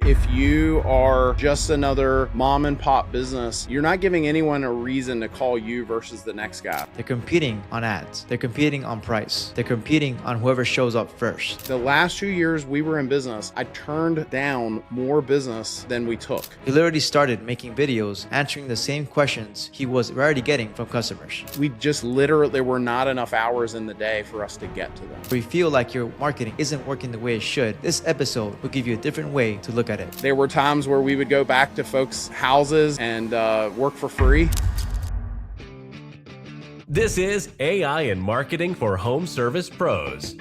If you are just another mom and pop business, you're not giving anyone a reason to call you versus the next guy. They're competing on ads. They're competing on price. They're competing on whoever shows up first. The last 2 years we were in business, I turned down more business than we took. He literally started making videos answering the same questions he was already getting from customers. We just literally, there were not enough hours in the day for us to get to them. If you feel like your marketing isn't working the way it should, this episode will give you a different way to look at it. There were times where we would go back to folks' houses and work for free. This is AI and Marketing for Home Service Pros,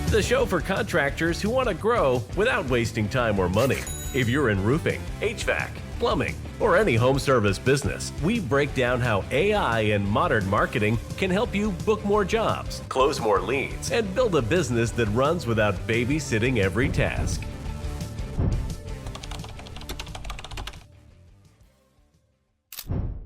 the show for contractors who want to grow without wasting time or money. If you're in roofing, HVAC, plumbing, or any home service business, we break down how AI and modern marketing can help you book more jobs, close more leads, and build a business that runs without babysitting every task.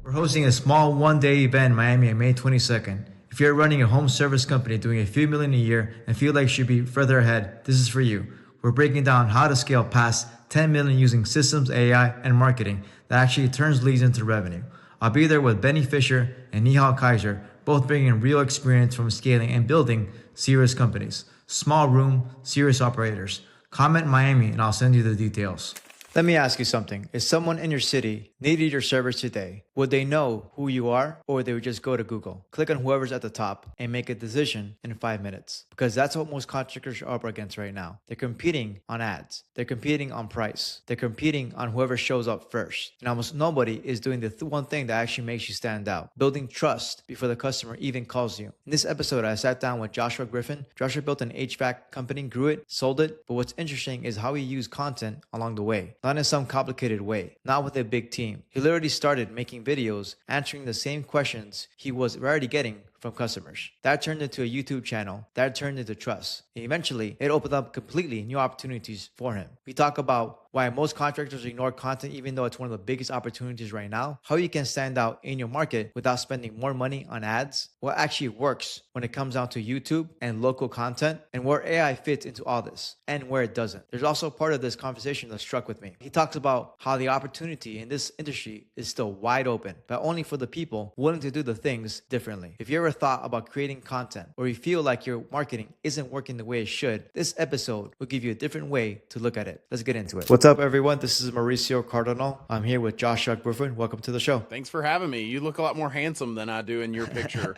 We're hosting a small one-day event in Miami on May 22nd. If you're running a home service company doing a few million a year and feel like you should be further ahead, this is for you. We're breaking down how to scale past 10 million using systems, AI, and marketing that actually turns leads into revenue. I'll be there with Benny Fisher and Nihal Kaiser, both bringing real experience from scaling and building serious companies. Small room, serious operators. Comment Miami and I'll send you the details. Let me ask you something. If someone in your city needed your service today, would they know who you are, or they would just go to Google, click on whoever's at the top, and make a decision in 5 minutes? Because that's what most contractors are up against right now. They're competing on ads. They're competing on price. They're competing on whoever shows up first. And almost nobody is doing the one thing that actually makes you stand out, building trust before the customer even calls you. In this episode, I sat down with Joshua Griffin. Joshua built an HVAC company, grew it, sold it. But what's interesting is how he used content along the way. Not in some complicated way, not with a big team. He literally started making videos answering the same questions he was already getting from customers. That turned into a YouTube channel. That turned into trust. And eventually, it opened up completely new opportunities for him. We talk about why most contractors ignore content even though it's one of the biggest opportunities right now, how you can stand out in your market without spending more money on ads, what actually works when it comes down to YouTube and local content, and where AI fits into all this, and where it doesn't. There's also part of this conversation that struck with me. He talks about how the opportunity in this industry is still wide open, but only for the people willing to do the things differently. If you ever thought about creating content, or you feel like your marketing isn't working the way it should, this episode will give you a different way to look at it. Let's get into it. What's up, everyone? This is Mauricio Cardinal. I'm here with Joshua Griffin. Welcome to the show. Thanks for having me. You look a lot more handsome than I do in your picture.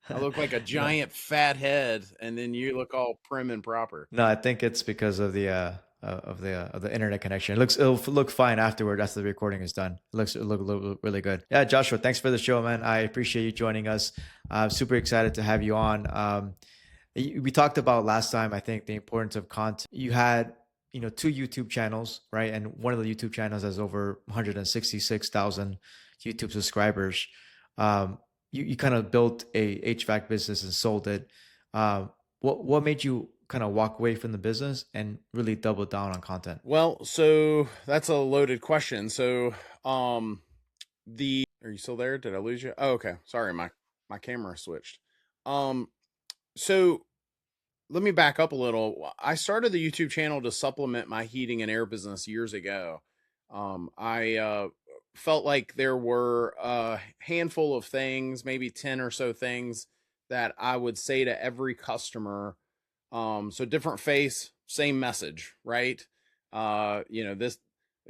I look like a giant fat head, and then you look all prim and proper. No, I think it's because of the internet connection. It'll look fine afterward after the recording is done. It'll look really good. Yeah, Joshua, thanks for the show, man. I appreciate you joining us. I'm super excited to have you on. We talked about last time, I think, the importance of content. You had 2 YouTube channels, right? And one of the YouTube channels has over 166,000 YouTube subscribers. You kind of built a HVAC business and sold it. What made you kind of walk away from the business and really double down on content? Well, so that's a loaded question. So, are you still there? Did I lose you? Oh, okay. Sorry, my camera switched. So let me back up a little. I started the YouTube channel to supplement my heating and air business years ago. I felt like there were a handful of things, maybe 10 or so things that I would say to every customer. So different face, same message, right? This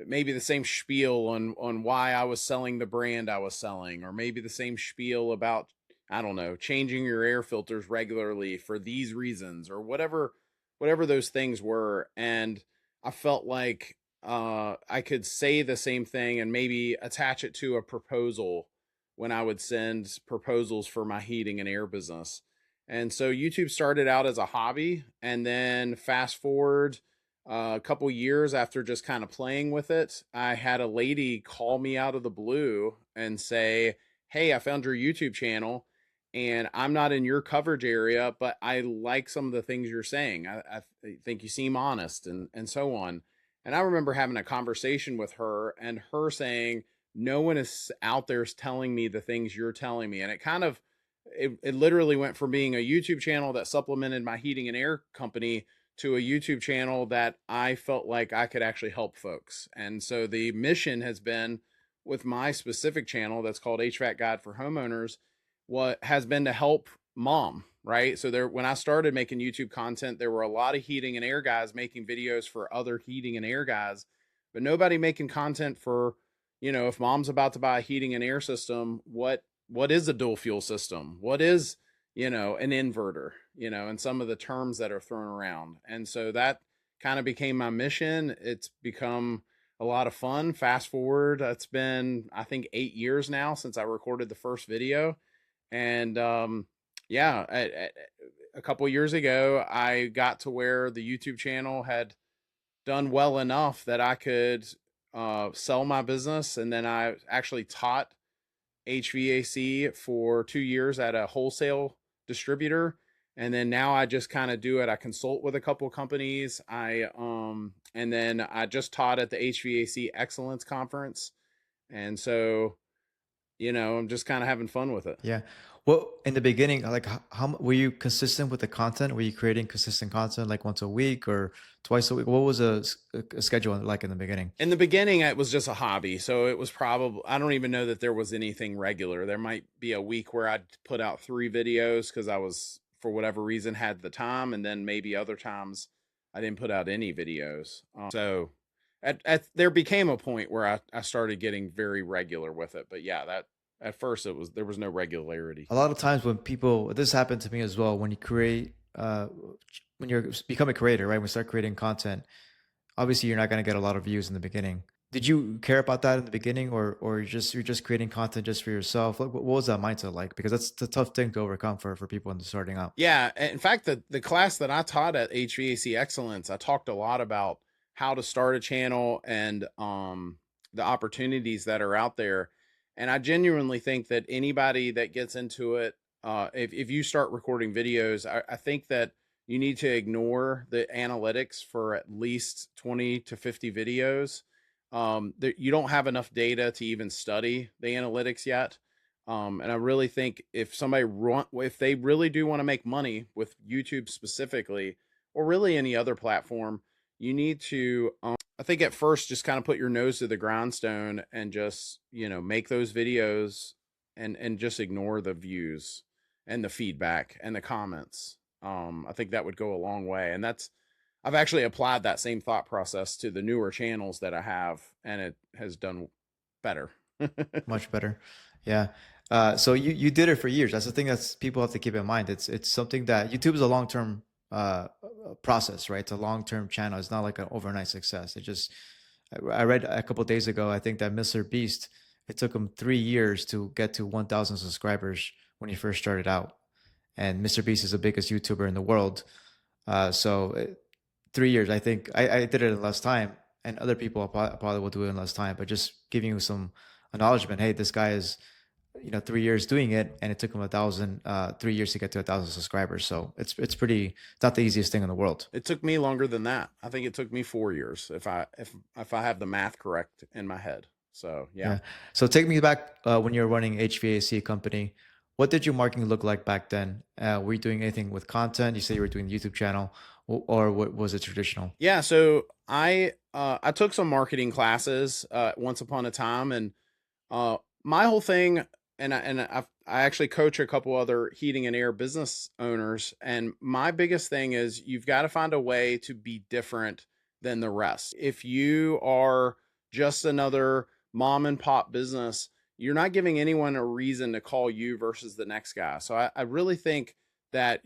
maybe the same spiel on why I was selling the brand I was selling, or maybe the same spiel about, I don't know, changing your air filters regularly for these reasons, or whatever those things were. And I felt like I could say the same thing and maybe attach it to a proposal when I would send proposals for my heating and air business. And so YouTube started out as a hobby, and then fast forward a couple years after just kind of playing with it, I had a lady call me out of the blue and say, "Hey, I found your YouTube channel and I'm not in your coverage area, but I like some of the things you're saying. I think you seem honest," and so on. And I remember having a conversation with her and her saying, "No one is out there telling me the things you're telling me." And it literally went from being a YouTube channel that supplemented my heating and air company to a YouTube channel that I felt like I could actually help folks. And so the mission has been with my specific channel that's called HVAC Guide for Homeowners, what has been to help mom, right? So there, when I started making YouTube content, there were a lot of heating and air guys making videos for other heating and air guys, but nobody making content for, you know, if mom's about to buy a heating and air system, what is a dual fuel system? What is, you know, an inverter, you know, and some of the terms that are thrown around. And so that kind of became my mission. It's become a lot of fun. Fast forward, it's been, I think, 8 years now since I recorded the first video. And yeah, a couple years ago, I got to where the YouTube channel had done well enough that I could sell my business. And then I actually taught HVAC for 2 years at a wholesale distributor. And then now I just kind of do it. I consult with a couple of companies. And then I just taught at the HVAC Excellence Conference. And so, you know, I'm just kind of having fun with it. Yeah. Well, in the beginning, like how were you consistent with the content? Were you creating consistent content like once a week or twice a week? What was a schedule like in the beginning? In the beginning, it was just a hobby. So it was probably, I don't even know that there was anything regular. There might be a week where I'd put out 3 videos because I was, for whatever reason, had the time. And then maybe other times I didn't put out any videos. So there became a point where I started getting very regular with it. But yeah, that at first there was no regularity. A lot of times when people, this happened to me as well, when you create, when you become a creator, right? When you start creating content, obviously you're not going to get a lot of views in the beginning. Did you care about that in the beginning, or you're just creating content just for yourself? Like, what was that mindset like? Because that's a tough thing to overcome for people in starting out. Yeah. In fact, the class that I taught at HVAC Excellence, I talked a lot about how to start a channel and the opportunities that are out there. And I genuinely think that anybody that gets into it, if you start recording videos, I think that you need to ignore the analytics for at least 20 to 50 videos. You don't have enough data to even study the analytics yet. And I really think if they really do want to make money with YouTube specifically, or really any other platform, you need to, I think at first, just kind of put your nose to the grindstone and just, you know, make those videos and just ignore the views and the feedback and the comments. I think that would go a long way. And I've actually applied that same thought process to the newer channels that I have, and it has done better. Much better. Yeah. So you did it for years. That's the thing that people have to keep in mind. It's something that YouTube is a long-term process, right? It's a long-term channel. It's not like an overnight success. I read a couple of days ago, I think that MrBeast, it took him 3 years to get to 1,000 subscribers when he first started out. And MrBeast is the biggest YouTuber in the world. 3 years, I think I did it in less time, and other people probably will do it in less time, but just giving you some acknowledgement. Hey, this guy is, 3 years doing it, and it took him 3 years to get to 1,000 subscribers. So it's not the easiest thing in the world. It took me longer than that. I think it took me 4 years if I have the math correct in my head. So yeah. So take me back when you were running HVAC company. What did your marketing look like back then? Were you doing anything with content? You say you were doing the YouTube channel, or what was it traditional? Yeah, so I took some marketing classes once upon a time, and my whole thing, and I actually coach a couple other heating and air business owners, and my biggest thing is you've got to find a way to be different than the rest. If you are just another mom and pop business, you're not giving anyone a reason to call you versus the next guy. So I really think that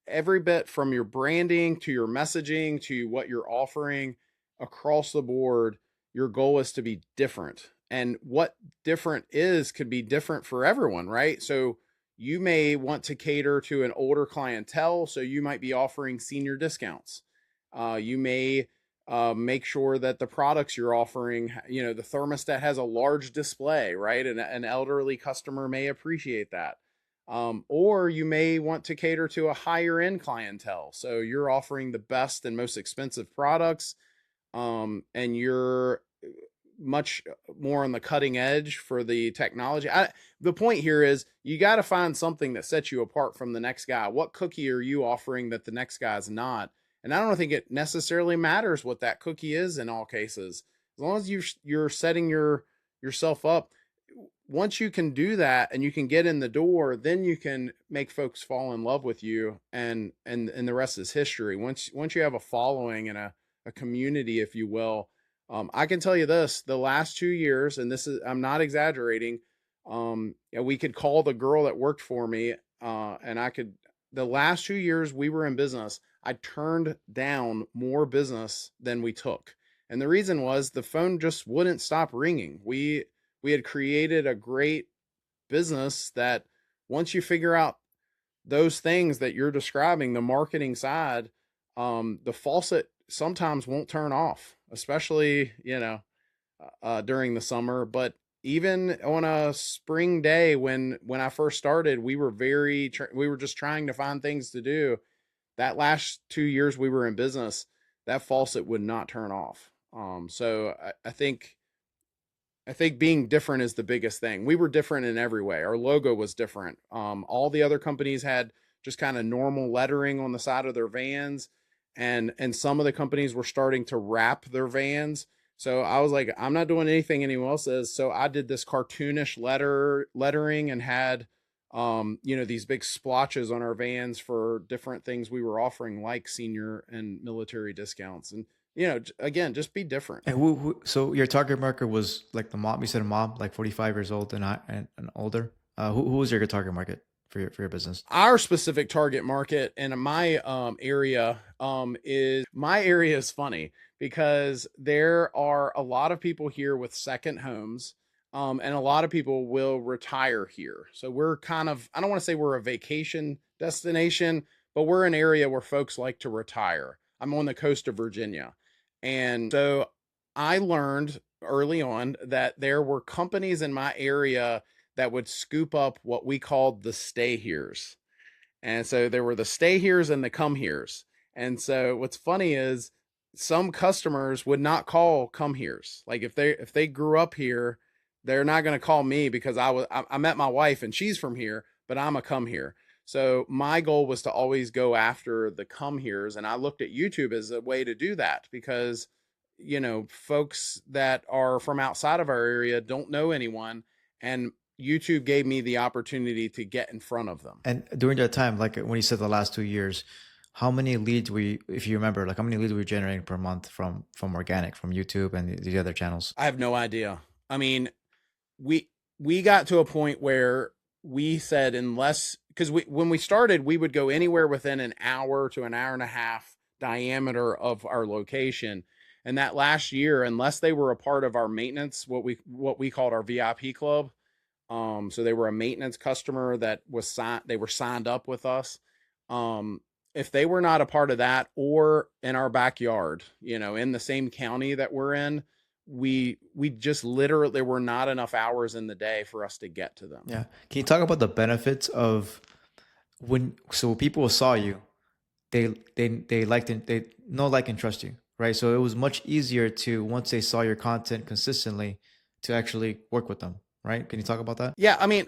every bit from your branding to your messaging to what you're offering across the board, your goal is to be different. And what different could be different for everyone, right? So you may want to cater to an older clientele, so you might be offering senior discounts. You may make sure that the products you're offering, the thermostat has a large display, right? And an elderly customer may appreciate that. Or you may want to cater to a higher end clientele. So you're offering the best and most expensive products, and you're much more on the cutting edge for the technology. The point here is you got to find something that sets you apart from the next guy. What cookie are you offering that the next guy's not? And I don't think it necessarily matters what that cookie is in all cases. As long as you're setting yourself up, once you can do that and you can get in the door, then you can make folks fall in love with you, and the rest is history. Once you have a following and a community, if you will. I can tell you this, the last 2 years, and this is, I'm not exaggerating. We could call the girl that worked for me, the last 2 years we were in business, I turned down more business than we took. And the reason was the phone just wouldn't stop ringing. We had created a great business that once you figure out those things that you're describing, the marketing side, the faucet sometimes won't turn off, especially, during the summer. But even on a spring day, when I first started, we were we were just trying to find things to do. That last 2 years we were in business, that faucet would not turn off. So I think being different is the biggest thing. We were different in every way. Our logo was different. All the other companies had just kind of normal lettering on the side of their vans, and some of the companies were starting to wrap their vans. So I was like, I'm not doing anything anyone else is. So I did this cartoonish lettering and had these big splotches on our vans for different things we were offering, like senior and military discounts. And again, just be different. And so your target market was like the mom. You said a mom, like 45 years old and older. Who was your target market for your business? Our specific target market in my area is funny because there are a lot of people here with second homes, and a lot of people will retire here. So we're kind of, I don't want to say we're a vacation destination, but we're an area where folks like to retire. I'm on the coast of Virginia. And so I learned early on that there were companies in my area that would scoop up what we called the stay heres. And so there were the stay heres and the come heres. And so what's funny is some customers would not call come heres. Like if they grew up here, they're not going to call me because I met my wife and she's from here, but I'm a come here. So my goal was to always go after the come heres. And I looked at YouTube as a way to do that because, folks that are from outside of our area don't know anyone. And YouTube gave me the opportunity to get in front of them. And during that time, like when you said the last 2 years, how many leads if you remember, like how many leads were you generating per month from organic, from YouTube and the other channels? I have no idea. I mean, we got to a point where we said, because when we started, we would go anywhere within an hour to an hour and a half diameter of our location. And that last year, unless they were a part of our maintenance, what we called our VIP club. So they were a maintenance customer that they were signed up with us. If they were not a part of that or in our backyard, in the same county that we're in, we just literally, there were not enough hours in the day for us to get to them. Yeah. Can you talk about the benefits of so people saw you, they liked it, they know, like, and trust you, right? So it was much easier to, once they saw your content consistently, to actually work with them, right? Can you talk about that? Yeah. I mean,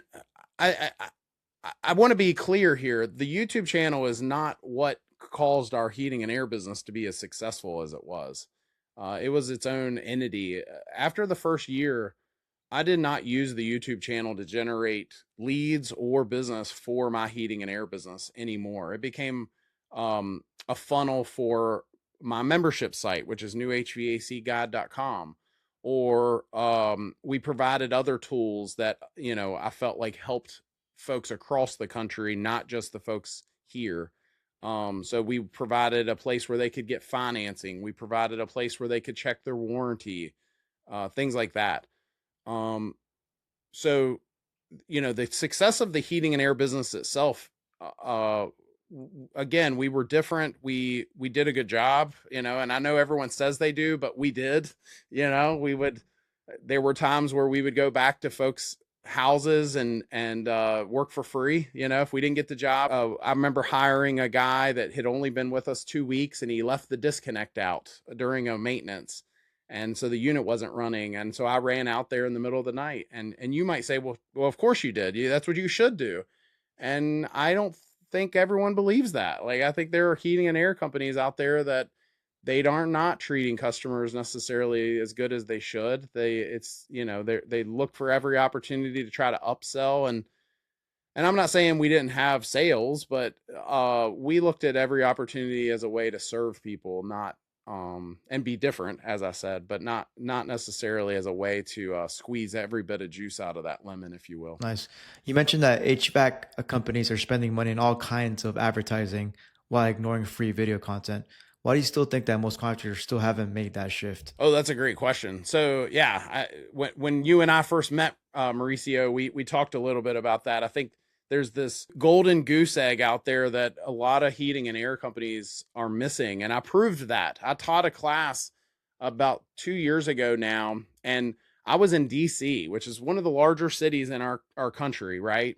I want to be clear here. The YouTube channel is not what caused our heating and air business to be as successful as it was. It was its own entity. After the first year, I did not use the YouTube channel to generate leads or business for my heating and air business anymore. It became a funnel for my membership site, which is newhvacguide.com. Or we provided other tools that, I felt like helped folks across the country, not just the folks here. So we provided a place where they could get financing. We provided a place where they could check their warranty, things like that. So, the success of the heating and air business itself, again, we were different. We did a good job, and I know everyone says they do, but we did, there were times where we would go back to folks' houses and work for free, if we didn't get the job. I remember hiring a guy that had only been with us 2 weeks, and he left the disconnect out during a maintenance. And so the unit wasn't running. And so I ran out there in the middle of the night, and you might say, well, of course you did. That's what you should do. And I don't think everyone believes that. Like, I think there are heating and air companies out there that they are not treating customers necessarily as good as they should. They look for every opportunity to try to upsell, and I'm not saying we didn't have sales, but we looked at every opportunity as a way to serve people, not and be different, as I said, but not necessarily as a way to squeeze every bit of juice out of that lemon, if you will. Nice. You mentioned that HVAC companies are spending money in all kinds of advertising while ignoring free video content. Why do you still think that most contractors still haven't made that shift? Oh, that's a great question. So yeah, when you and I first met, Mauricio, we talked a little bit about that. I think there's this golden goose egg out there that a lot of heating and air companies are missing. And I proved that. I taught a class about 2 years ago now, and I was in DC, which is one of the larger cities in our country, right?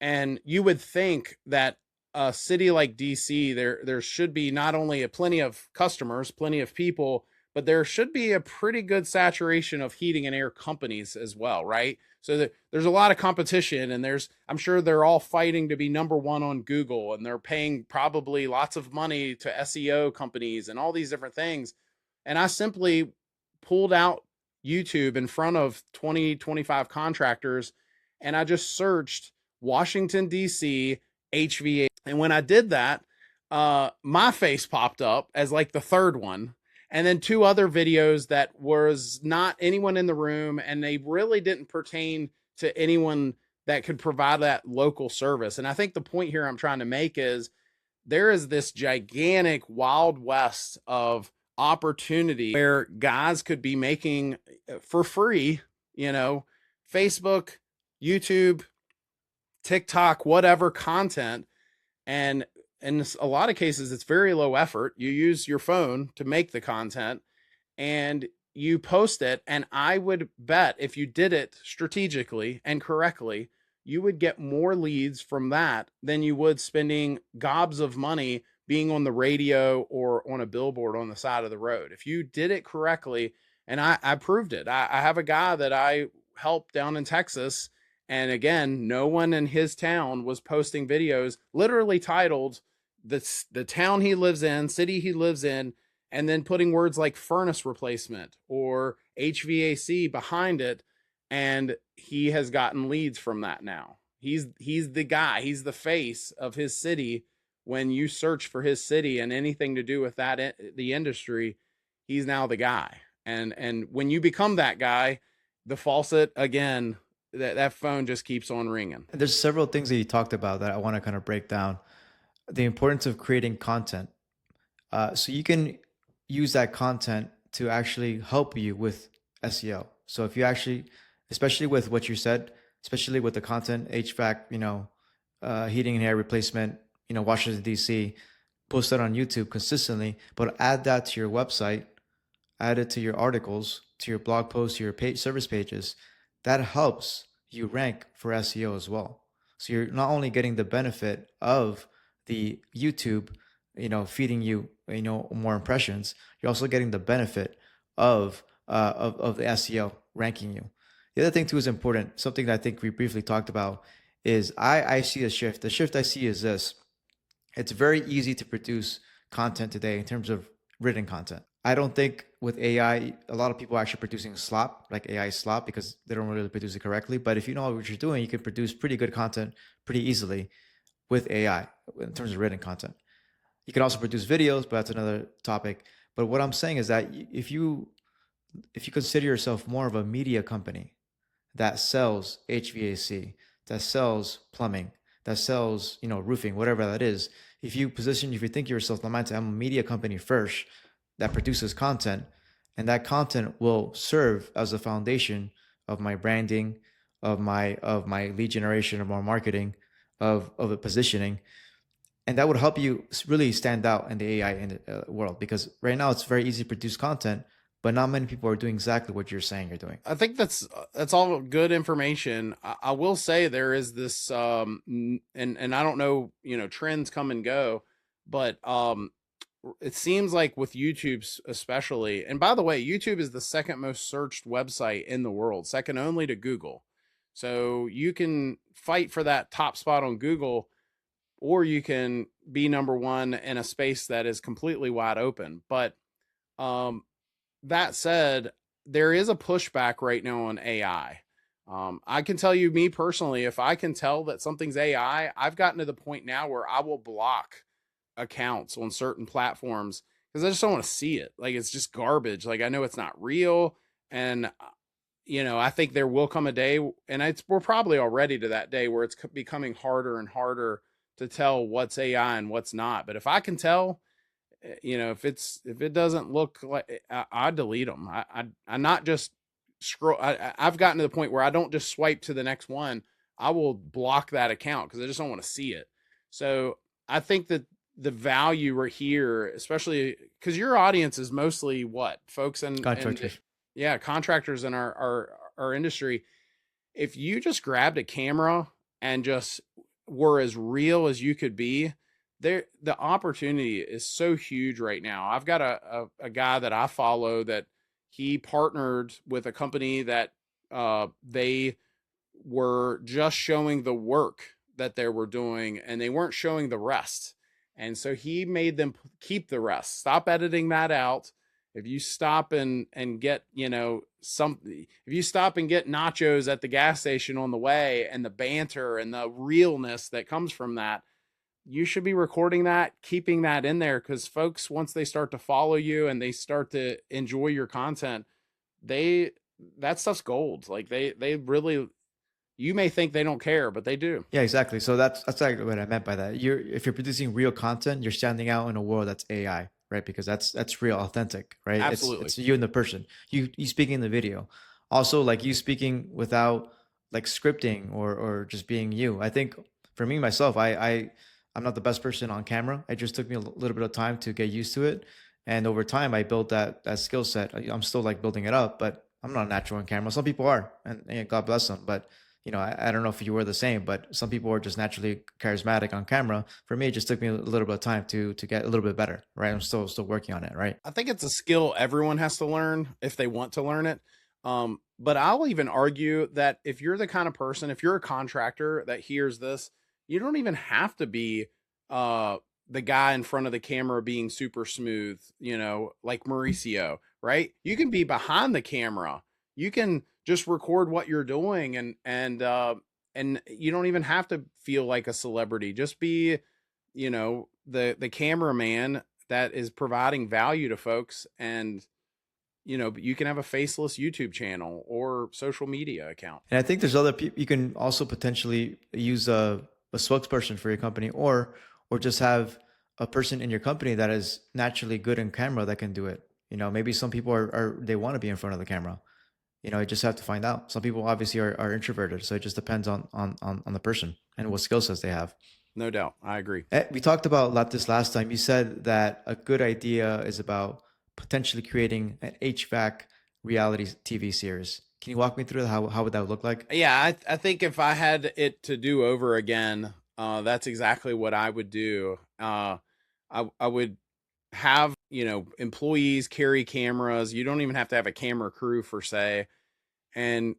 And you would think that a city like DC, there should be not only plenty of customers, plenty of people, but there should be a pretty good saturation of heating and air companies as well, right? So there's a lot of competition, and I'm sure they're all fighting to be number one on Google, and they're paying probably lots of money to SEO companies and all these different things. And I simply pulled out YouTube in front of 20, 25 contractors, and I just searched Washington, DC, HVAC. And when I did that, my face popped up as like the third one. And then 2 other videos that was not anyone in the room, and they really didn't pertain to anyone that could provide that local service. And I think the point here I'm trying to make is there is this gigantic wild west of opportunity where guys could be making for free, Facebook, YouTube, TikTok, whatever content. And in a lot of cases, it's very low effort. You use your phone to make the content and you post it. And I would bet if you did it strategically and correctly, you would get more leads from that than you would spending gobs of money being on the radio or on a billboard on the side of the road. If you did it correctly, and I proved it. I have a guy that I helped down in Texas. And again, no one in his town was posting videos literally titled the town he lives in, city he lives in, and then putting words like furnace replacement or HVAC behind it. And he has gotten leads from that now. He's the guy, he's the face of his city. When you search for his city and anything to do with that, the industry, he's now the guy. And when you become that guy, the faucet, again, that phone just keeps on ringing. There's several things that you talked about that I want to kind of break down. The importance of creating content. So you can use that content to actually help you with SEO. So if you actually, especially with what you said, especially with the content, HVAC, heating and air replacement, Washington, DC, post that on YouTube consistently, but add that to your website, add it to your articles, to your blog posts, to your service pages. That helps you rank for SEO as well. So you're not only getting the benefit of the YouTube, feeding you, more impressions, you're also getting the benefit of the SEO ranking you. The other thing too is important. Something that I think we briefly talked about is I see a shift. The shift I see is this. It's very easy to produce content today in terms of written content. I don't think with AI, a lot of people are actually producing slop, like AI slop, because they don't really produce it correctly. But if you know what you're doing, you can produce pretty good content pretty easily with AI in terms of written content. You can also produce videos, but that's another topic. But what I'm saying is that if you consider yourself more of a media company that sells HVAC, that sells plumbing, that sells, roofing, whatever that is, if you think yourself, I'm a media company first that produces content, and that content will serve as a foundation of my branding, of my lead generation, of my marketing, of a positioning. And that would help you really stand out in the AI world, because right now it's very easy to produce content, but not many people are doing exactly what you're saying you're doing. I think that's all good information. I will say there is this, and I don't know, trends come and go, but it seems like with YouTube especially, and by the way, YouTube is the second most searched website in the world, second only to Google. So you can fight for that top spot on Google. or you can be number one in a space that is completely wide open. But that said, there is a pushback right now on AI. I can tell you, me personally, if I can tell that something's AI, I've gotten to the point now where I will block accounts on certain platforms because I just don't want to see it. Like, it's just garbage. Like, I know it's not real. And, I think there will come a day, and we're probably already to that day where it's becoming harder and harder to tell what's AI and what's not. But if I can tell, if it doesn't look like, I delete them. I not just scroll. I've gotten to the point where I don't just swipe to the next one. I will block that account because I just don't want to see it. So I think that the value right here, especially because your audience is mostly what folks and Contractors. yeah, contractors in our industry. If you just grabbed a camera and just were as real as you could be, there, the opportunity is so huge right now. I've got a guy that I follow that he partnered with a company that they were just showing the work that they were doing and they weren't showing the rest. And so he made them keep the rest. Stop editing that out. If you stop and get, if you stop and get nachos at the gas station on the way, and the banter and the realness that comes from that, you should be recording that, keeping that in there, because folks, once they start to follow you and they start to enjoy your content, that stuff's gold. Like they really, you may think they don't care, but they do. Yeah, exactly. So that's exactly what I meant by that. If you're producing real content, you're standing out in a world that's AI, right? Because that's real, authentic, right? Absolutely. It's you and the person. You speaking in the video. Also, like you speaking without like scripting or just being you. I think for me myself, I'm not the best person on camera. It just took me a little bit of time to get used to it. And over time I built that skill set. I'm still like building it up, but I'm not natural on camera. Some people are, and God bless them. But I don't know if you were the same, but some people are just naturally charismatic on camera. For me, it just took me a little bit of time to get a little bit better, right? I'm still working on it, right? I think it's a skill everyone has to learn if they want to learn it. But I'll even argue that if you're the kind of person, if you're a contractor that hears this, you don't even have to be the guy in front of the camera being super smooth, like Mauricio, right? You can be behind the camera. You can just record what you're doing, and you don't even have to feel like a celebrity. Just be, the cameraman that is providing value to folks, and you can have a faceless YouTube channel or social media account. And I think there's other people you can also potentially use a spokesperson for your company, or just have a person in your company that is naturally good in camera that can do it. Maybe some people are they want to be in front of the camera. You just have to find out. Some people obviously are introverted, so it just depends on the person and what skill sets they have. No doubt, I agree. We talked about this last time. You said that a good idea is about potentially creating an HVAC reality TV series. Can you walk me through how would that look like? Yeah, I think if I had it to do over again, that's exactly what I would do. I would have, employees carry cameras. You don't even have to have a camera crew per se. And,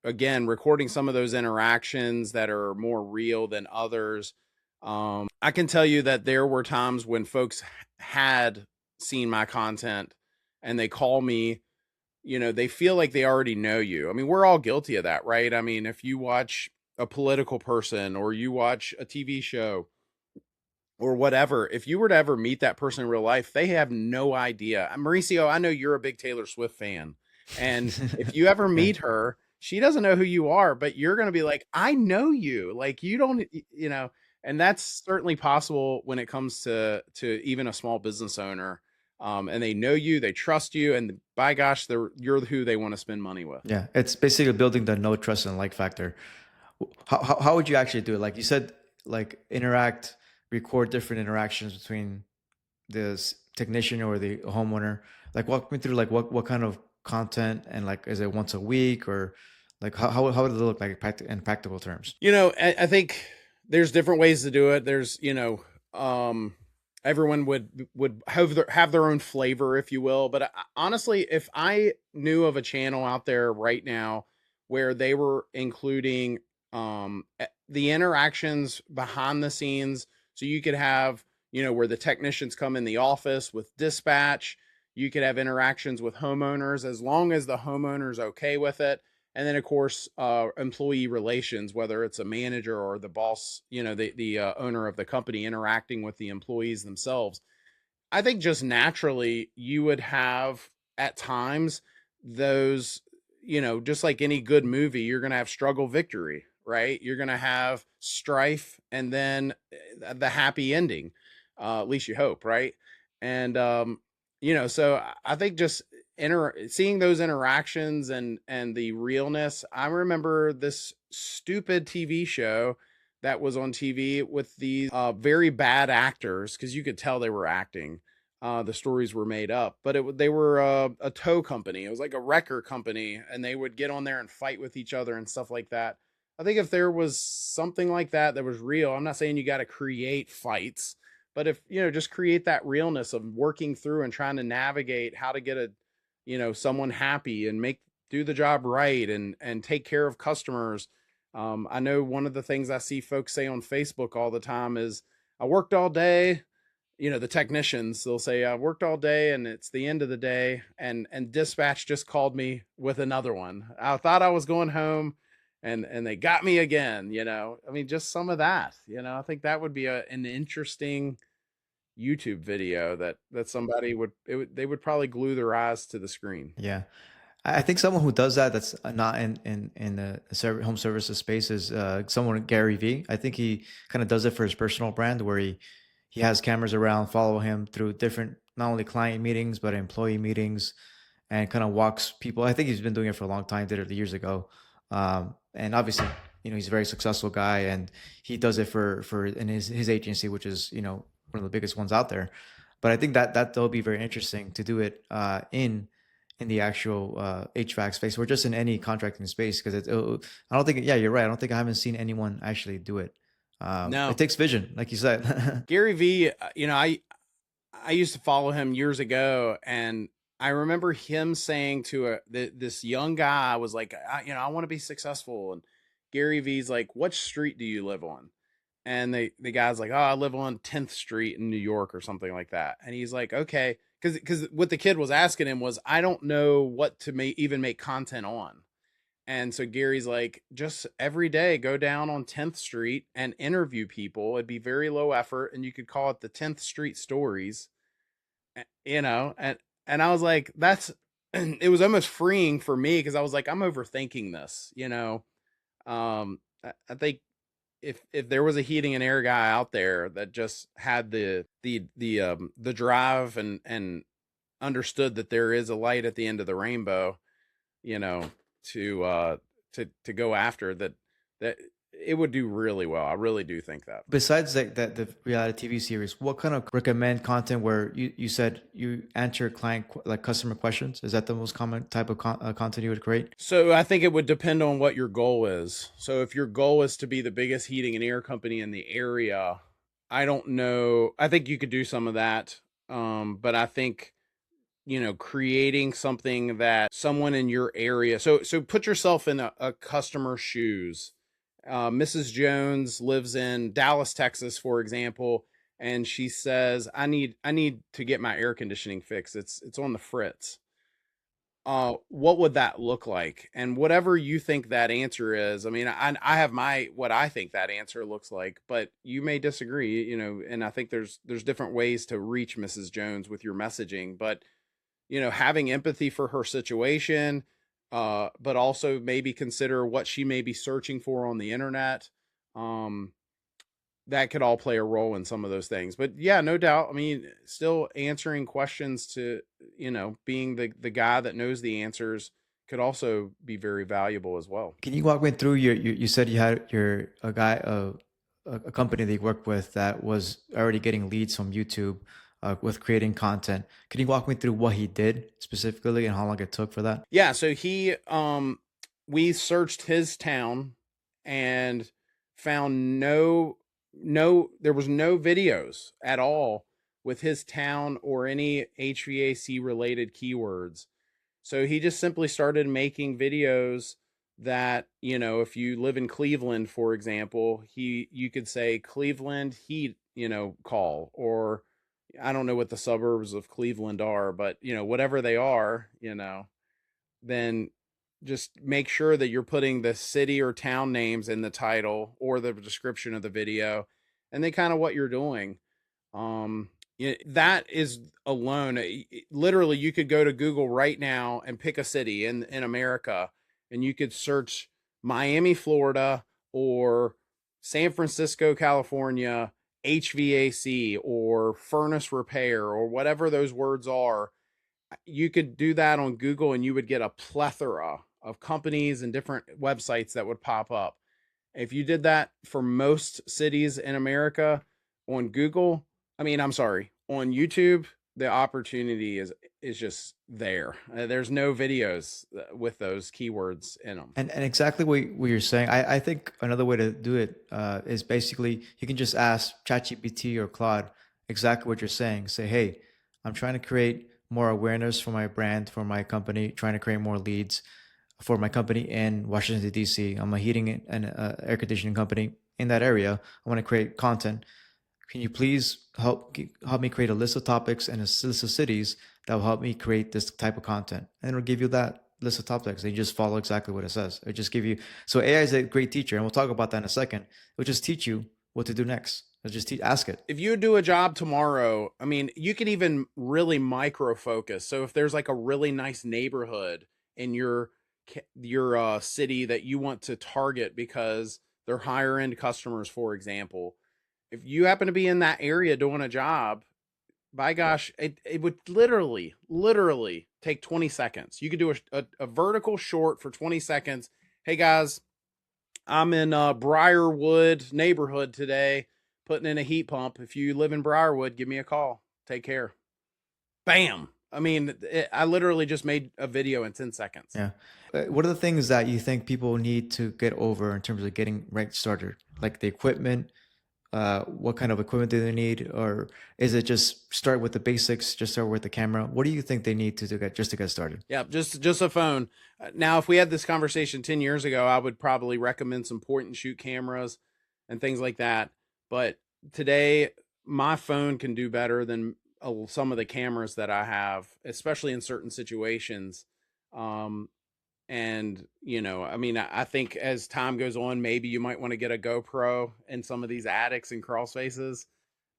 again, recording some of those interactions that are more real than others. I can tell you that there were times when folks had seen my content and they call me, they feel like they already know you. I mean, we're all guilty of that, right? I mean, if you watch a political person or you watch a TV show or whatever, if you were to ever meet that person in real life, they have no idea. Mauricio, I know you're a big Taylor Swift fan. And if you ever meet her, she doesn't know who you are, but you're going to be like, I know you. Like, you don't, and that's certainly possible when it comes to even a small business owner. And they know you, they trust you, and by gosh, you're who they want to spend money with. Yeah, it's basically building the no trust and like factor. How would you actually do it? Like you said, like record different interactions between the technician or the homeowner. Like walk me through like what kind of content, and like is it once a week, or like how would it look like in practical terms? I think there's different ways to do it. There's everyone would have their own flavor, if you will. But honestly, if I knew of a channel out there right now where they were including the interactions behind the scenes. So you could have, where the technicians come in the office with dispatch. You could have interactions with homeowners as long as the homeowner's okay with it. And then, of course, employee relations, whether it's a manager or the boss, the owner of the company interacting with the employees themselves. I think just naturally you would have at times those, just like any good movie, you're going to have struggle victory, right? You're going to have strife and then the happy ending, at least you hope, right? And, so I think just seeing those interactions and the realness. I remember this stupid TV show that was on TV with these very bad actors, because you could tell they were acting. The stories were made up, but they were a tow company. It was like a wrecker company, and they would get on there and fight with each other and stuff like that. I think if there was something like that that was real, I'm not saying you got to create fights, but if, just create that realness of working through and trying to navigate how to get someone happy and do the job right and take care of customers. I know one of the things I see folks say on Facebook all the time is, I worked all day. The technicians, they'll say, I worked all day and it's the end of the day, and dispatch just called me with another one. I thought I was going home and they got me again, I mean, just some of that, I think that would be an interesting YouTube video that somebody they would probably glue their eyes to the screen. Yeah. I think someone who does that, that's not in the home services space, is someone, Gary V. I think he kind of does it for his personal brand, where he has cameras around, follow him through different, not only client meetings, but employee meetings, and kind of walks people. I think he's been doing it for a long time, did it years ago. And obviously, he's a very successful guy, and he does it for in his agency, which is, one of the biggest ones out there. But I think that will be very interesting to do it in the actual HVAC space, or just in any contracting space, because I don't think, yeah, you're right. I don't think I haven't seen anyone actually do it. No, it takes vision, like you said. Gary V, I used to follow him years ago, and I remember him saying to this young guy, was like, I want to be successful. And Gary V's like, what street do you live on? And the guy's like, oh, I live on 10th Street in New York or something like that. And he's like, okay. Because what the kid was asking him was, I don't know what to even make content on. And so Gary's like, just every day go down on 10th Street and interview people. It'd be very low effort, and you could call it the 10th Street Stories, and I was like, it was almost freeing for me, because I was like, I'm overthinking this, I think if there was a heating and air guy out there that just had the drive and understood that there is a light at the end of the rainbow, to go after that it would do really well. I really do think that. Besides that the reality TV series, what kind of recommend content where you said you answer customer questions? Is that the most common type of content you would create? So I think it would depend on what your goal is. So if your goal is to be the biggest heating and air company in the area, I don't know. I think you could do some of that. But I think, creating something that someone in your area, so put yourself in a customer's shoes. Mrs. Jones lives in Dallas, Texas, for example, and she says, I need to get my air conditioning fixed. It's on the fritz. What would that look like? And whatever you think that answer is, I mean, I have what I think that answer looks like, but you may disagree, and I think there's different ways to reach Mrs. Jones with your messaging, but having empathy for her situation, but also maybe consider what she may be searching for on the internet. That could all play a role in some of those things. But yeah, no doubt. I mean, still answering questions to, being the guy that knows the answers could also be very valuable as well. Can you walk me through you said you had a company that you worked with that was already getting leads from YouTube with creating content. Can you walk me through what he did specifically and how long it took for that? Yeah. So we searched his town and found there was no videos at all with his town or any HVAC related keywords. So he just simply started making videos that, you know, if you live in Cleveland, for example, you could say Cleveland heat, you know, call, or I don't know what the suburbs of Cleveland are, but you know, whatever they are, you know, then just make sure that you're putting the city or town names in the title or the description of the video, and then kind of what you're doing. That is alone. Literally, you could go to Google right now and pick a city in America, and you could search Miami, Florida, or San Francisco, California, HVAC or furnace repair or whatever those words are. You could do that on Google and you would get a plethora of companies and different websites that would pop up. If you did that for most cities in America on Google, I mean, I'm sorry, on YouTube, the opportunity is just there. There's no videos with those keywords in them. And exactly what you're saying, I think another way to do it is basically you can just ask ChatGPT or Claude exactly what you're saying. Say, hey, I'm trying to create more awareness for my brand, for my company, trying to create more leads for my company in Washington, D.C. I'm a heating and air conditioning company in that area. I want to create content. Can you please help me create a list of topics and a list of cities that will help me create this type of content? And it'll give you that list of topics. And you just follow exactly what it says. It'll just give you. So AI is a great teacher, and we'll talk about that in a second. It'll just teach you what to do next. It'll just ask it. If you do a job tomorrow, I mean, you could even really micro focus. So if there's like a really nice neighborhood in your city that you want to target because they're higher end customers, for example, if you happen to be in that area doing a job, by gosh, it would literally take 20 seconds. You could do a vertical short for 20 seconds. Hey guys, I'm in Briarwood neighborhood today, putting in a heat pump. If you live in Briarwood, give me a call. Take care. Bam. I mean, I literally just made a video in 10 seconds. Yeah. What are the things that you think people need to get over in terms of getting right started? Like the equipment, what kind of equipment do they need? Or is it just start with the basics, just start with the camera? What do you think they need to get started? Yeah, just a phone. Now, if we had this conversation 10 years ago, I would probably recommend some point and shoot cameras and things like that. But today, my phone can do better than some of the cameras that I have, especially in certain situations. And, you know, I mean, I think as time goes on, maybe you might want to get a GoPro in some of these attics and crawl spaces.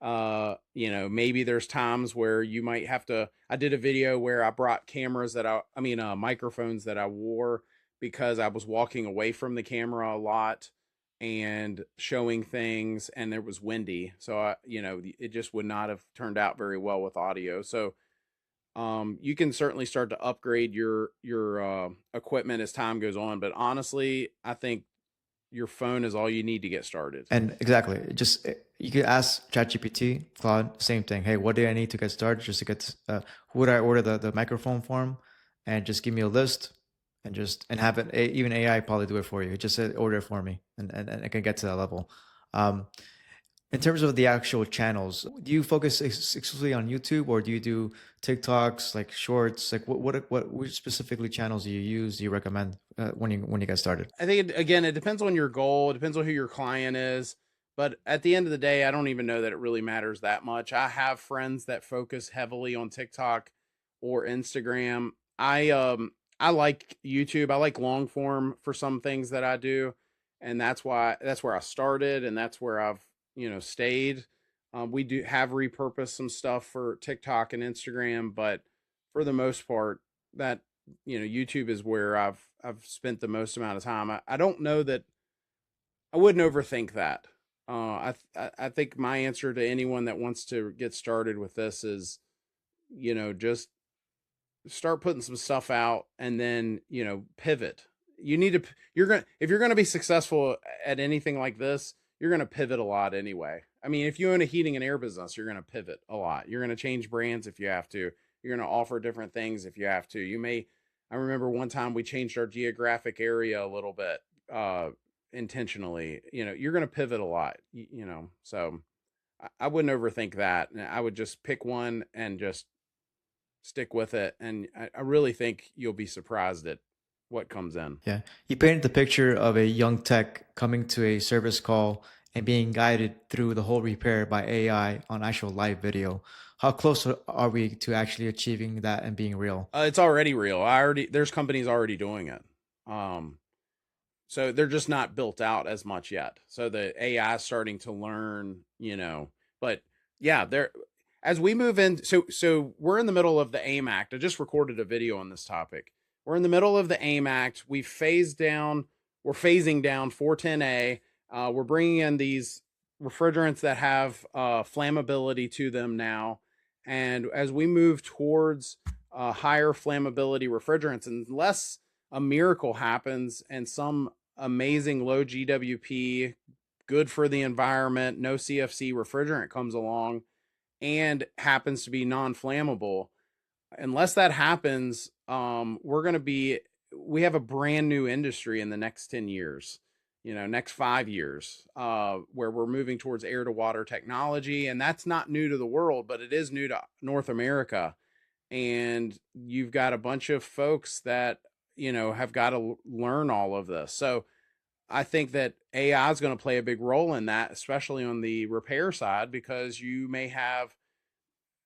You know, maybe there's times where you might have to. I did a video where I brought cameras that microphones that I wore because I was walking away from the camera a lot and showing things, and it was windy. So it just would not have turned out very well with audio. So you can certainly start to upgrade your equipment as time goes on, but honestly, I think your phone is all you need to get started. And exactly, just you could ask ChatGPT, Claude, same thing. Hey, what do I need to get started? Just to get who would I order the microphone from, and just give me a list, and have it even AI probably do it for you. Just say, order it for me, and I can get to that level. In terms of the actual channels, do you focus exclusively on YouTube, or do you do TikToks, like shorts? Like which specifically channels do you use? Do you recommend when you get started? I think it depends on your goal. It depends on who your client is. But at the end of the day, I don't even know that it really matters that much. I have friends that focus heavily on TikTok or Instagram. I like YouTube. I like long form for some things that I do, and that's where I started, and that's where I've stayed. We do have repurposed some stuff for TikTok and Instagram, but for the most part, that YouTube is where I've spent the most amount of time. I don't know that I wouldn't overthink that. I think my answer to anyone that wants to get started with this is, just start putting some stuff out and then, pivot. If you're going to be successful at anything like this, you're going to pivot a lot anyway. I mean, if you own a heating and air business, you're going to pivot a lot. You're going to change brands if you have to. You're going to offer different things if you have to. I remember one time we changed our geographic area a little bit, intentionally. You're going to pivot a lot, so I wouldn't overthink that. I would just pick one and just stick with it. And I really think you'll be surprised at what comes in. Yeah. You painted the picture of a young tech coming to a service call and being guided through the whole repair by AI on actual live video. How close are we to actually achieving that and being real? It's already real. There's companies already doing it. So they're just not built out as much yet. So the AI is starting to learn, but yeah, as we move in. So we're in the middle of the AIM Act. I just recorded a video on this topic. We're in the middle of the AIM Act. We're phasing down 410A. We're bringing in these refrigerants that have flammability to them now. And as we move towards higher flammability refrigerants, unless a miracle happens and some amazing low GWP, good for the environment, no CFC refrigerant comes along and happens to be non-flammable, unless that happens, we have a brand new industry in the next 10 years, next 5 years, where we're moving towards air to water technology. And that's not new to the world, but it is new to North America. And you've got a bunch of folks that, have got to learn all of this. So I think that AI is going to play a big role in that, especially on the repair side, because you may have,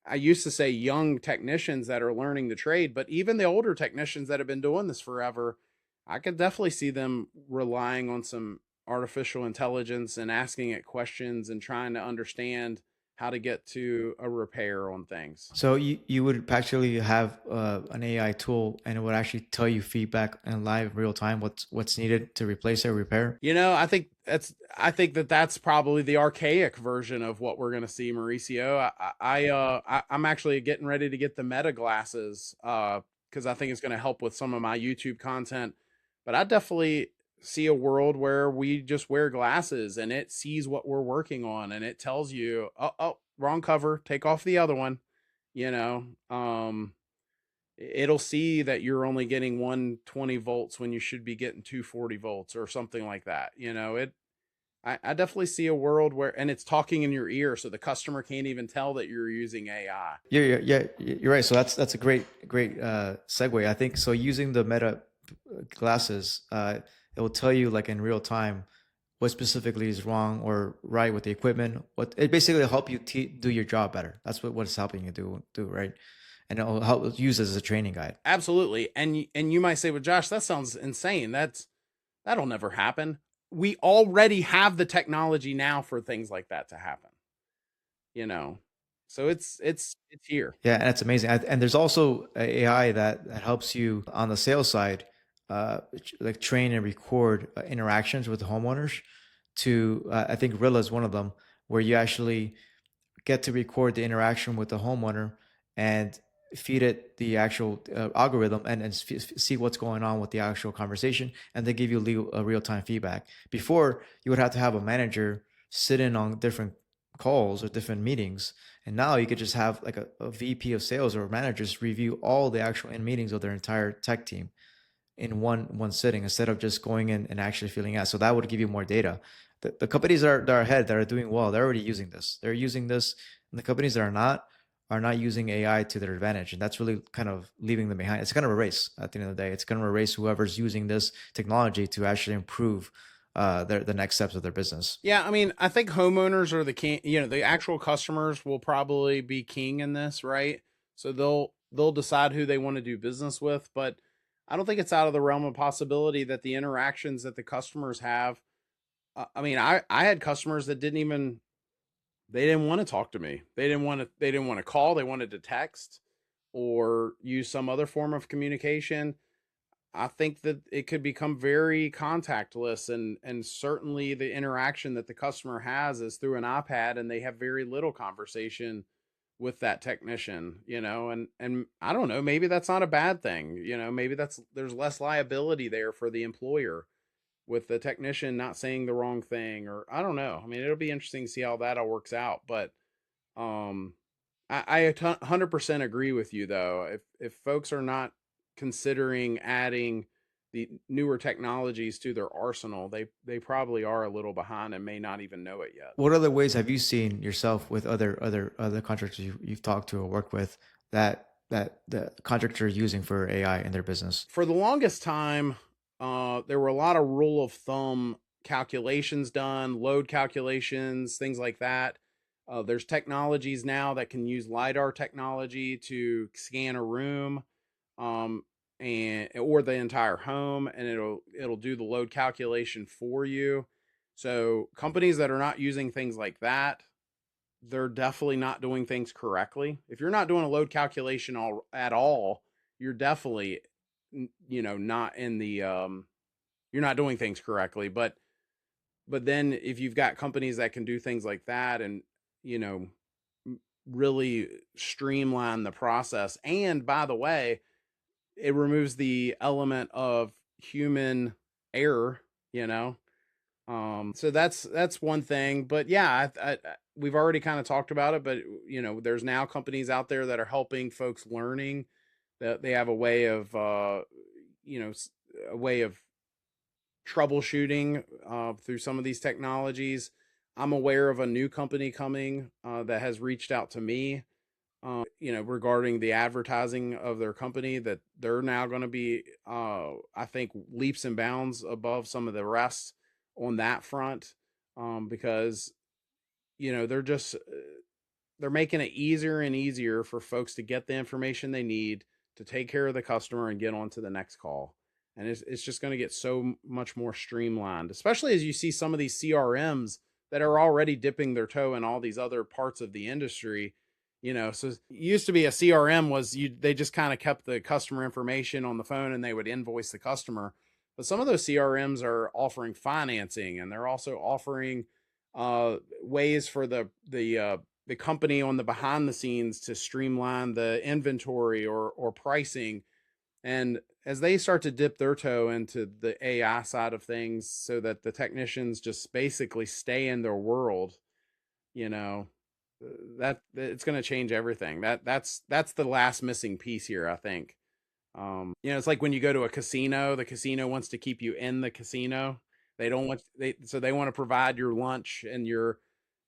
I used to say young technicians that are learning the trade, but even the older technicians that have been doing this forever, I could definitely see them relying on some artificial intelligence and asking it questions and trying to understand how to get to a repair on things. So you would actually have an AI tool, and it would actually tell you feedback in live real time what's needed to replace or repair. I think that's probably the archaic version of what we're going to see, Mauricio. I'm actually getting ready to get the Meta glasses because I think it's going to help with some of my YouTube content. But I definitely see a world where we just wear glasses and it sees what we're working on and it tells you, oh, wrong cover, take off the other one. It'll see that you're only getting 120 volts when you should be getting 240 volts or something like that. I definitely see a world where, and it's talking in your ear, so the customer can't even tell that you're using AI. Yeah, you're right. So that's a great segue, I think. So using the Meta glasses, it will tell you like in real time what specifically is wrong or right with the equipment. What it basically help you do your job better. That's what it's helping you do, right? And it'll help use it as a training guide. Absolutely. And you might say, well, Josh, that sounds insane. That'll never happen. We already have the technology now for things like that to happen. So it's here. Yeah, and it's amazing. And there's also AI that helps you on the sales side, like train and record interactions with the homeowners. I think Rilla is one of them, where you actually get to record the interaction with the homeowner and feed it the actual algorithm and see what's going on with the actual conversation, and they give you real-time feedback. Before, you would have to have a manager sit in on different calls or different meetings, and now you could just have like a VP of sales or managers review all the actual in meetings of their entire tech team in one sitting, instead of just going in and actually filling out. So that would give you more data. The companies that are ahead, that are doing well, they're already using this. They're using this, and the companies that are not using AI to their advantage. And that's really kind of leaving them behind. It's kind of a race at the end of the day. It's kind of a race whoever's using this technology to actually improve the next steps of their business. Yeah, I mean, I think homeowners are the king. The actual customers will probably be king in this, right? So they'll decide who they want to do business with. But I don't think it's out of the realm of possibility that the interactions that the customers have. I had customers that didn't want to talk to me. They didn't want to call. They wanted to text or use some other form of communication. I think that it could become very contactless, and certainly the interaction that the customer has is through an iPad, and they have very little conversation with that technician, and I don't know, maybe that's not a bad thing. Maybe there's less liability there for the employer with the technician not saying the wrong thing, or I don't know. I mean, it'll be interesting to see how that all works out. But I 100% agree with you, though. If folks are not considering adding the newer technologies to their arsenal, they probably are a little behind and may not even know it yet. What other ways have you seen yourself with other contractors you've talked to or worked with that that the contractor are using for AI in their business? For the longest time, there were a lot of rule of thumb calculations done, load calculations, things like that. There's technologies now that can use LiDAR technology to scan a room, um, and or the entire home, and it'll do the load calculation for you. So companies that are not using things like that, they're definitely not doing things correctly. If you're not doing a load calculation at all, you're definitely, not in the you're not doing things correctly. But then if you've got companies that can do things like that and, you know, really streamline the process, and by the way, it removes the element of human error, you know. So that's one thing. But yeah, we've already kind of talked about it, but there's now companies out there that are helping folks learning that they have a way of a way of troubleshooting through some of these technologies. I'm aware of a new company coming that has reached out to me, regarding the advertising of their company, that they're now going to be, I think, leaps and bounds above some of the rest on that front, because, they're making it easier and easier for folks to get the information they need to take care of the customer and get on to the next call. And it's just going to get so much more streamlined, especially as you see some of these CRMs that are already dipping their toe in all these other parts of the industry. So it used to be a CRM they just kind of kept the customer information on the phone and they would invoice the customer. But some of those CRMs are offering financing, and they're also offering ways for the company on the behind the scenes to streamline the inventory or pricing. And as they start to dip their toe into the AI side of things so that the technicians just basically stay in their world, you know, that it's going to change everything. That's the last missing piece here, I think. It's like when you go to a casino, the casino wants to keep you in the casino. They don't want they want to provide your lunch and your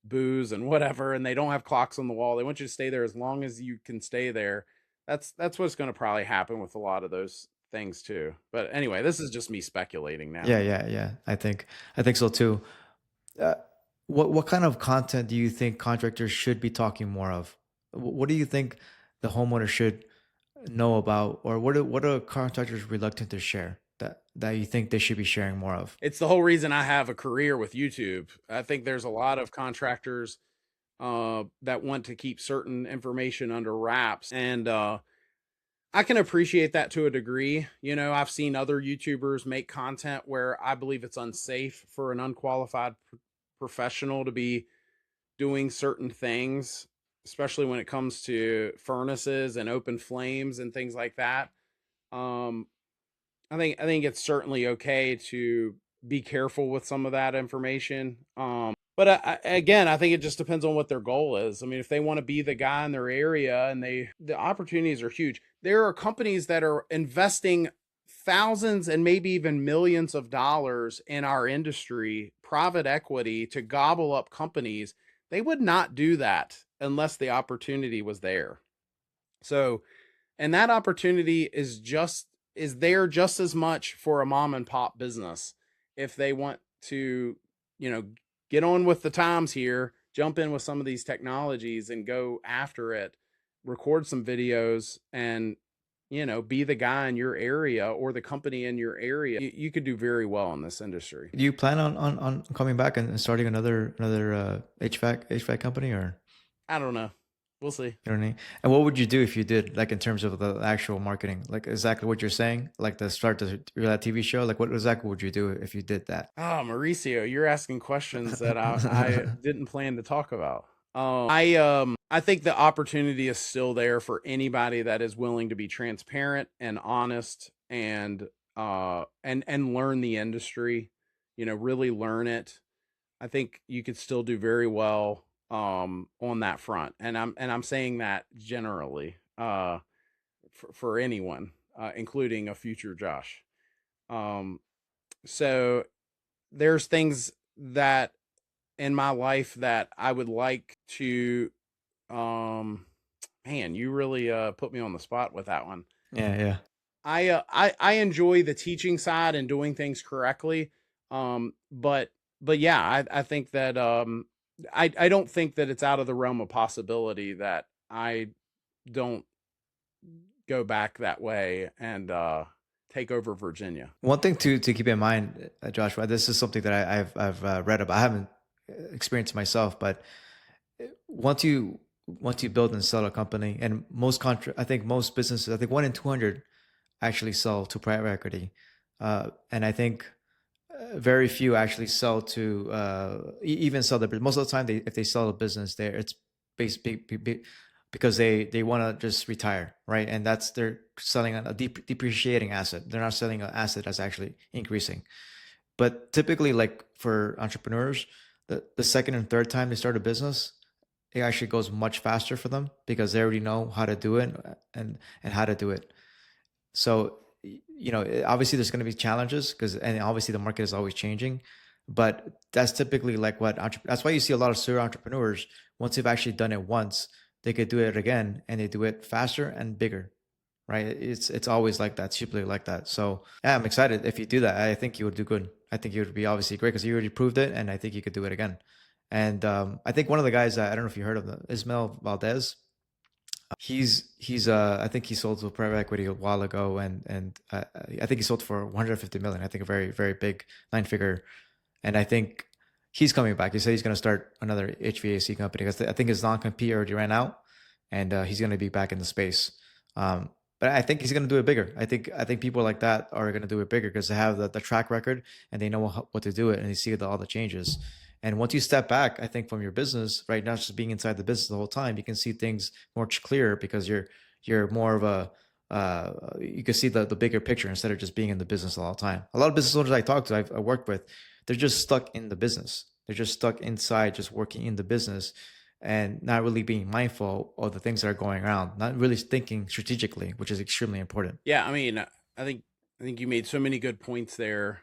booze and whatever, and they don't have clocks on the wall. They want you to stay there as long as you can stay there. That's what's going to probably happen with a lot of those things too. But anyway, this is just me speculating now. Yeah. I think so too. Uh, what kind of content do you think contractors should be talking more of? What do you think the homeowner should know about, or what are contractors reluctant to share that you think they should be sharing more of? It's the whole reason I have a career with YouTube. I think there's a lot of contractors that want to keep certain information under wraps, and I can appreciate that to a degree. I've seen other YouTubers make content where I believe it's unsafe for an unqualified professional to be doing certain things, especially when it comes to furnaces and open flames and things like that. Um, I think it's certainly okay to be careful with some of that information. But again, I think it just depends on what their goal is. I mean, if they want to be the guy in their area, and the opportunities are huge. There are companies that are investing thousands and maybe even millions of dollars in our industry, private equity, to gobble up companies. They would not do that unless the opportunity was there. So, and that opportunity is there just as much for a mom and pop business. If they want to, get on with the times here, jump in with some of these technologies and go after it, record some videos, and be the guy in your area or the company in your area, you could do very well in this industry. Do you plan on coming back and starting another HVAC company, or I don't know. We'll see. you know what I mean? And what would you do if you did, like in terms of the actual marketing, like exactly what you're saying, like the start the TV show? Like what exactly would you do if you did that? Oh, Mauricio, you're asking questions that I didn't plan to talk about. I think the opportunity is still there for anybody that is willing to be transparent and honest, and learn the industry, really learn it. I think you could still do very well on that front. And I'm saying that generally for anyone, including a future Josh. So there's things that in my life that I would like to Man, you really put me on the spot with that one. Yeah, yeah. I enjoy the teaching side and doing things correctly. But yeah, I think that I don't think that it's out of the realm of possibility that I don't go back that way and take over Virginia. One thing to keep in mind, Joshua, this is something that I've read about. I haven't experienced it myself, but once you build and sell a company, and I think most businesses, I think 1 in 200 actually sell to private equity, and I think very few actually sell to even sell the most of the time. If they sell a business, there it's basically because they want to just retire, right? And they're selling a depreciating asset. They're not selling an asset that's actually increasing. But typically, like for entrepreneurs, the second and third time they start a business, it actually goes much faster for them because they already know how to do it and how to do it. So, obviously there's going to be challenges and obviously the market is always changing, but that's typically like that's why you see a lot of serial entrepreneurs. Once they've actually done it once, they could do it again and they do it faster and bigger, right? It's always like that, it's usually like that. So yeah, I'm excited. If you do that, I think you would do good. I think you would be obviously great because you already proved it, and I think you could do it again. And I think one of the guys, I don't know if you heard of them, Ismail Valdez. He's I think he sold to private equity a while ago, and I think he sold for 150 million. I think a very very big 9-figure, and I think he's coming back. He said he's going to start another HVAC company because I think his non-compete already ran out, and he's going to be back in the space. But I think he's going to do it bigger. I think people like that are going to do it bigger because they have the track record and they know what to do it, and they see all the changes. And once you step back, I think from your business, right, not just being inside the business the whole time, you can see things more clear because you're more of a you can see the bigger picture instead of just being in the business all the time. A lot of business owners I talk to, I worked with, they're just stuck in the business. They're just stuck inside, just working in the business and not really being mindful of the things that are going around, not really thinking strategically, which is extremely important. Yeah, I mean, I think you made so many good points there.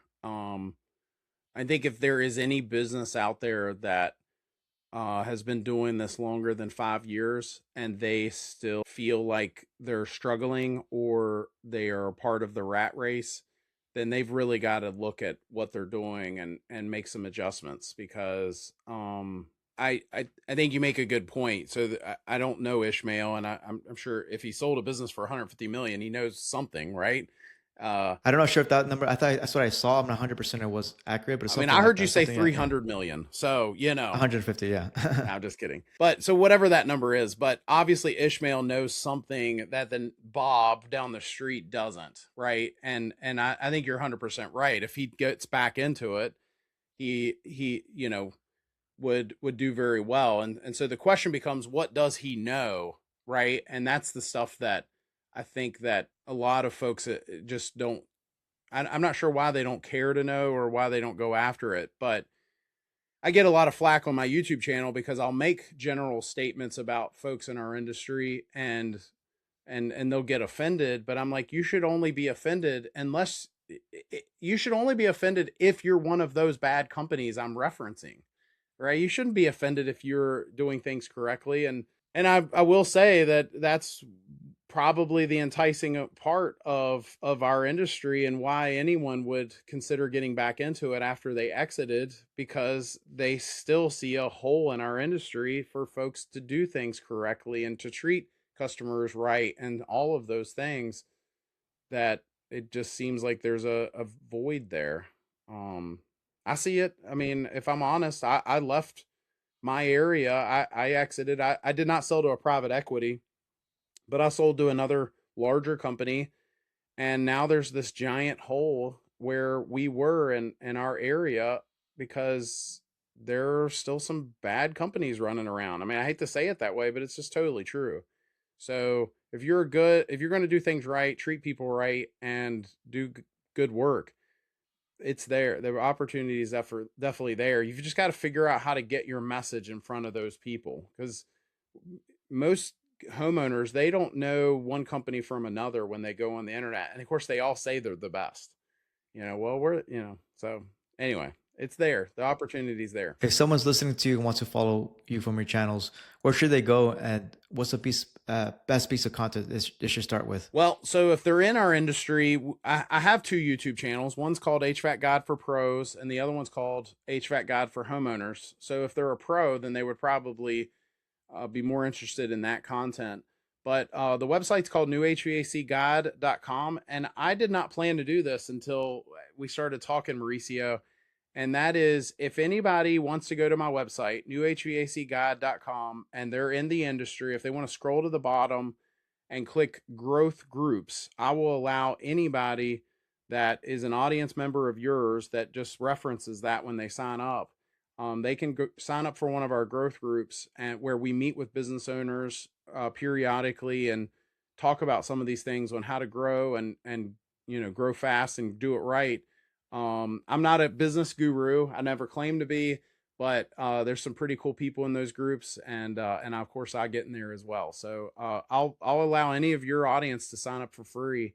I think if there is any business out there that has been doing this longer than 5 years and they still feel like they're struggling or they are a part of the rat race, then they've really got to look at what they're doing and make some adjustments because I think you make a good point. So I don't know Ishmael, and I'm sure if he sold a business for 150 million, he knows something, right? I don't know sure if that number, I thought that's what I saw. I'm not 100% it was accurate, but it's I mean, something I like heard you that. say Something like, yeah, 300 million. So, 150. Yeah. I'm just kidding. But so whatever that number is, but obviously Ishmael knows something that then Bob down the street doesn't, right? And I think you're 100% right. If he gets back into it, he would do very well. And so the question becomes, what does he know, right? And that's the stuff that I think that a lot of folks just don't. I'm not sure why they don't care to know or why they don't go after it, but I get a lot of flack on my YouTube channel because I'll make general statements about folks in our industry and they'll get offended, but I'm like, you should only be offended unless you should only be offended if you're one of those bad companies I'm referencing, right? You shouldn't be offended if you're doing things correctly. And I will say that that's probably the enticing part of our industry and why anyone would consider getting back into it after they exited, because they still see a hole in our industry for folks to do things correctly and to treat customers right and all of those things, that it just seems like there's a void there. I see it. I mean, if I'm honest, I left my area. I exited. I did not sell to a private equity, but I sold to another larger company. And now there's this giant hole where we were in our area because there are still some bad companies running around. I mean, I hate to say it that way, but it's just totally true. So if you're going to do things right, treat people right, and do good work, it's there. The opportunity is definitely there. You've just got to figure out how to get your message in front of those people, because most homeowners, they don't know one company from another when they go on the internet, and of course they all say they're the best. Well, so anyway, it's there. The opportunity's there. If someone's listening to you and wants to follow you from your channels, where should they go, and what's the best piece of content they should start with? Well, so if they're in our industry, I have 2 YouTube channels. One's called HVAC Guide for Pros, and the other one's called HVAC Guide for Homeowners. So if they're a pro, then they would probably be more interested in that content. But the website's called newhvacguide.com, and I did not plan to do this until we started talking, Mauricio. And that is, if anybody wants to go to my website, newhvacguide.com, and they're in the industry, if they want to scroll to the bottom and click growth groups, I will allow anybody that is an audience member of yours that just references that when they sign up. They can sign up for one of our growth groups, and where we meet with business owners periodically and talk about some of these things on how to grow and grow fast and do it right. I'm not a business guru. I never claimed to be, but there's some pretty cool people in those groups, and of course I get in there as well. So I'll allow any of your audience to sign up for free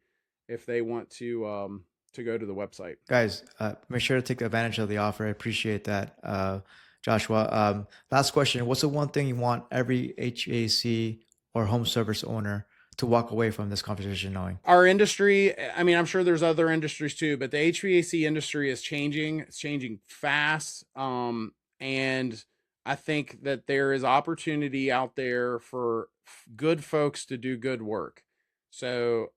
if they want to go to the website. Guys, make sure to take advantage of the offer. I appreciate that, Joshua. Last question: what's the one thing you want every HVAC or home service owner to walk away from this conversation knowing? Our industry, I mean, I'm sure there's other industries too, but the HVAC industry is changing. It's changing fast. And I think that there is opportunity out there for good folks to do good work. So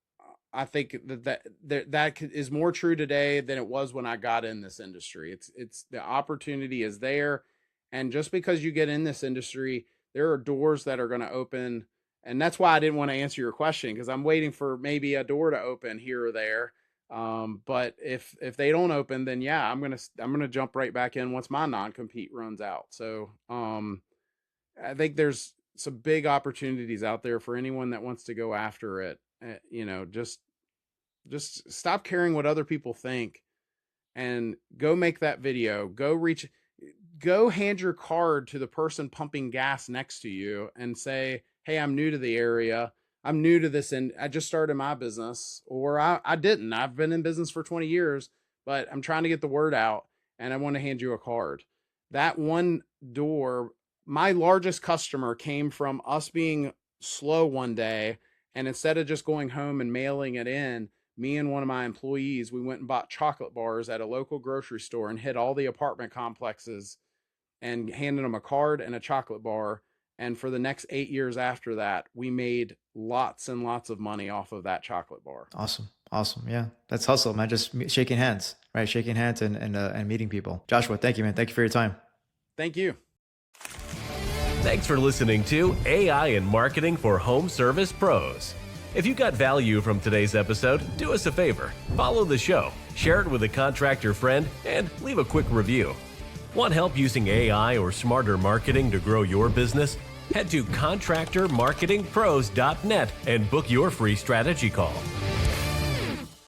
I think that is more true today than it was when I got in this industry. It's the opportunity is there. And just because you get in this industry, there are doors that are going to open. And that's why I didn't want to answer your question, because I'm waiting for maybe a door to open here or there. But if they don't open, then yeah, I'm gonna jump right back in once my non-compete runs out. So I think there's some big opportunities out there for anyone that wants to go after it. Just stop caring what other people think and go make that video. Go hand your card to the person pumping gas next to you and say, hey, I'm new to the area. I'm new to this, and I just started my business, or I didn't. I've been in business for 20 years, but I'm trying to get the word out, and I want to hand you a card. That one door, my largest customer came from us being slow one day, and instead of just going home and mailing it in, me and one of my employees, we went and bought chocolate bars at a local grocery store and hit all the apartment complexes and handed them a card and a chocolate bar. And for the next 8 years after that, we made lots and lots of money off of that chocolate bar. Awesome. Yeah. That's hustle, man. Just shaking hands, right? Shaking hands and meeting people. Joshua, thank you, man. Thank you for your time. Thank you. Thanks for listening to AI and Marketing for Home Service Pros. If you got value from today's episode, do us a favor. Follow the show, share it with a contractor friend, and leave a quick review. Want help using AI or smarter marketing to grow your business? Head to contractormarketingpros.net and book your free strategy call.